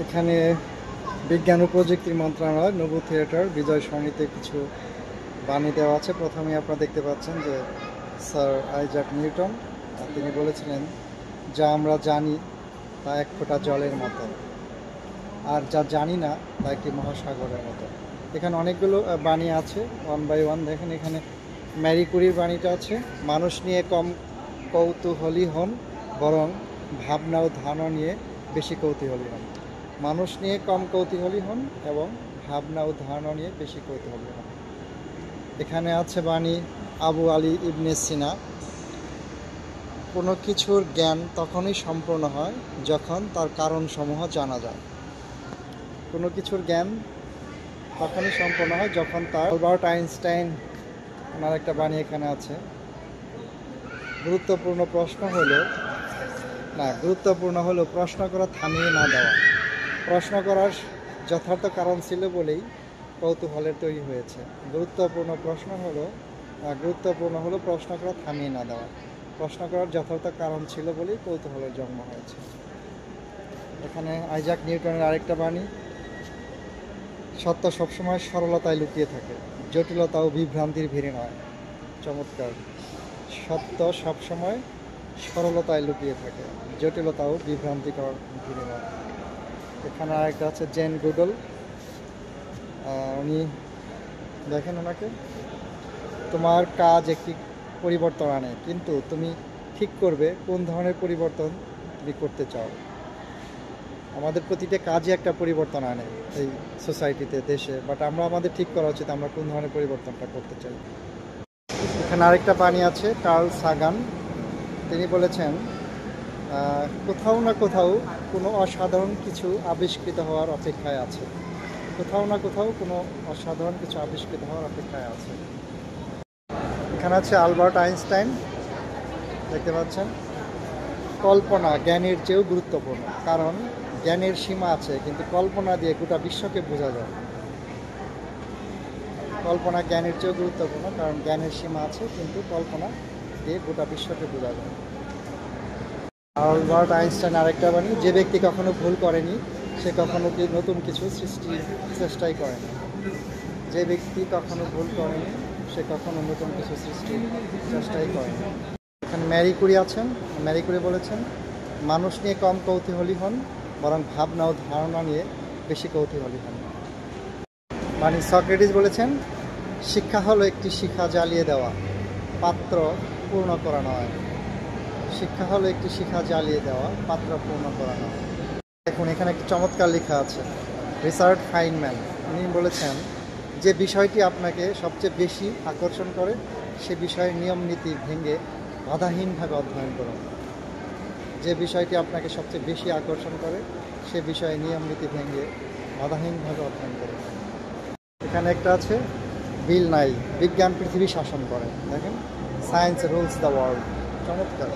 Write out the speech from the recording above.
এখানে বিজ্ঞান ও প্রযুক্তি মন্ত্রণালয়, নবু থিয়েটার, বিজয় সমিতি কিছু বাণী দেওয়া আছে। প্রথমেই আপনারা দেখতে পাচ্ছেন যে স্যার আইজাক নিউটন তিনি বলেছিলেন, যা আমরা জানি তা এক ফোঁটা জলের মতো, আর যা জানি না তা একটি মহাসাগরের মতো। এখানে অনেকগুলো বাণী আছে, ওয়ান বাই ওয়ান দেখেন। এখানে ম্যারি কুরির বাণীটা আছে, মানুষ নিয়ে কম কৌতূহলী হন, বরং ভাবনা ও ধারণা নিয়ে বেশি কৌতূহলী হন। মানুষ নিয়ে কম কৌতূহলী হন এবং ভাবনা ও ধারণা নিয়ে বেশি কৌতূহলী হন। এখানে আছে বাণী আবু আলী ইবনে সিনা, কোনো কিছুর জ্ঞান তখনই সম্পূর্ণ হয় যখন তার কারণসমূহ জানা যায়। কোনো কিছুর জ্ঞান তখনই সম্পূর্ণ হয় যখন তার। আলবার্ট আইনস্টাইন, ওনার একটা বাণী এখানে আছে, গুরুত্বপূর্ণ হলো প্রশ্ন করা থামিয়ে না দেওয়া। প্রশ্ন করার যথার্থ কারণ ছিল বলেই কৌতূহলের তৈরি হয়েছে। গুরুত্বপূর্ণ হলো প্রশ্ন করা থামিয়ে না দেওয়া। প্রশ্ন করার যথার্থ কারণ ছিল বলেই কৌতূহলের জন্ম হয়েছে। এখানে আইজাক নিউটনের আরেকটা বাণী, সত্য সবসময় সরলতায় লুকিয়ে থাকে, জটিলতা ও বিভ্রান্তির ভিড়ে নয়। চমৎকার। সত্য সবসময় সরলতায় লুকিয়ে থাকে, জটিলতা ও বিভ্রান্তিকর ভিড়ে নয়। এখানে আরেকটা আছে জেন গুডল, উনি দেখেন ওনাকে, তোমার কাজ একটি পরিবর্তন আনে, কিন্তু তুমি ঠিক করবে কোন ধরনের পরিবর্তন তুমি করতে চাও। আমাদের প্রতিটা কাজই একটা পরিবর্তন আনে এই সোসাইটিতে, দেশে, বাট আমরা আমাদের ঠিক করা উচিত আমরা কোন ধরনের পরিবর্তনটা করতে চাই। এখানে আরেকটা বাণী আছে কার্ল সাগান, তিনি বলেছেন, কোথাও না কোথাও কোনো অসাধারণ কিছু আবিষ্কৃত হওয়ার অপেক্ষায় আছে। কোথাও না কোথাও কোনো অসাধারণ কিছু আবিষ্কৃত হওয়ার অপেক্ষায় আছে। এখানে আছে আলবার্ট আইনস্টাইন, দেখতে পাচ্ছেন, কল্পনা জ্ঞানের চেয়েও গুরুত্বপূর্ণ, কারণ জ্ঞানের সীমা আছে কিন্তু কল্পনা দিয়ে গোটা বিশ্বকে বোঝা যায়। কল্পনা জ্ঞানের চেয়েও গুরুত্বপূর্ণ, কারণ জ্ঞানের সীমা আছে কিন্তু কল্পনা দিয়ে গোটা বিশ্বকে বোঝা যায়। আলবার্ট আইনস্টাইন আরেকটা বাণী, যে ব্যক্তি কখনো ভুল করেনি সে কখনো নতুন কিছু সৃষ্টির চেষ্টাই করেনি। যে ব্যক্তি কখনো ভুল করেনি সে কখনো নতুন কিছু সৃষ্টির চেষ্টাই করেনি। এখানে ম্যারি কুরি আছেন, ম্যারি কুরি বলেছেন, মানুষ নিয়ে কম কৌতূহলী হন, বরং ভাবনা ও ধারণা নিয়ে বেশি কৌতূহলী হন। মানে সক্রেটিস বলেছেন, শিক্ষা হলো একটি শিখা জ্বালিয়ে দেওয়া, পাত্র পূর্ণ করা নয়। শিক্ষা হলো একটি শিখা জ্বালিয়ে দেওয়া, পাত্র পূর্ণ করা নয়। দেখুন এখানে একটি চমৎকার লেখা আছে, রিচার্ড ফাইনম্যান, উনি বলেছেন, যে বিষয়টি আপনাকে সবচেয়ে বেশি আকর্ষণ করে সে বিষয়ের নিয়ম নীতি ভেঙে বাধাহীনভাবে অধ্যয়ন করুন। যে বিষয়টি আপনাকে সবচেয়ে বেশি আকর্ষণ করে সে বিষয়ে নিয়ম নীতি ভেঙে বাধাহীনভাবে অধ্যয়ন করুন। এখানে একটা আছে বিল নাই, বিজ্ঞান পৃথিবী শাসন করে, দেখেন, সায়েন্স রুলস দ্য ওয়ার্ল্ড। চমৎকার।